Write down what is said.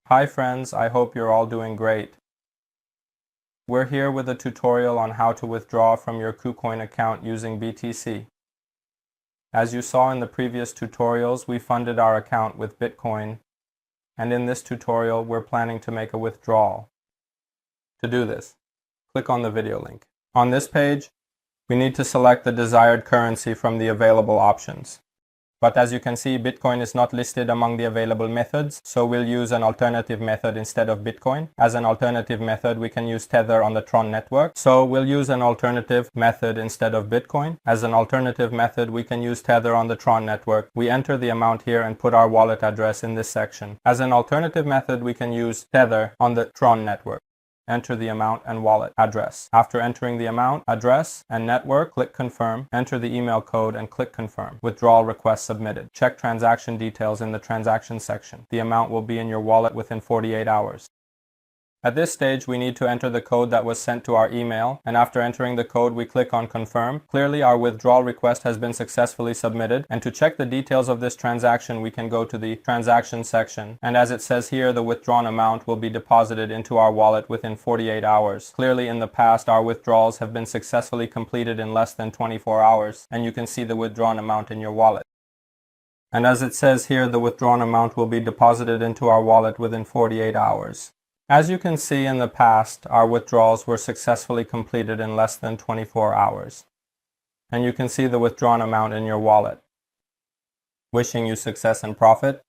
Hi friends, I hope you're all doing great. We're here with a tutorial on how to withdraw from your KuCoin account using BTC. As you saw in the previous tutorials, we funded our account with Bitcoin, and in this tutorial we're planning to make a withdrawal. To do this, click on the video link. On this page, we need to select the desired currency from the available options. But as you can see, Bitcoin is not listed among the available methods, so we'll use an alternative method instead of Bitcoin. As an alternative method, we can use Tether on the Tron network, so we'll use an alternative method instead of Bitcoin. As an alternative method, we can use Tether on the Tron network. We enter the amount here and put our wallet address in this section. As an alternative method, we can use Tether on the Tron network. Enter the amount and wallet address. After entering the amount, address, and network, click Confirm. Enter the email code and click Confirm. Withdrawal request submitted. Check transaction details in the transaction section. The amount will be in your wallet within 48 hours. At this stage, we need to enter the code that was sent to our email, and after entering the code, we click on Confirm. Clearly, our withdrawal request has been successfully submitted, and to check the details of this transaction, we can go to the transaction section, and as it says here, the withdrawn amount will be deposited into our wallet within 48 hours. Clearly, in the past, our withdrawals have been successfully completed in less than 24 hours, and you can see the withdrawn amount in your wallet. And as it says here, the withdrawn amount will be deposited into our wallet within 48 hours. As you can see, in the past, our withdrawals were successfully completed in less than 24 hours. And you can see the withdrawn amount in your wallet. Wishing you success and profit.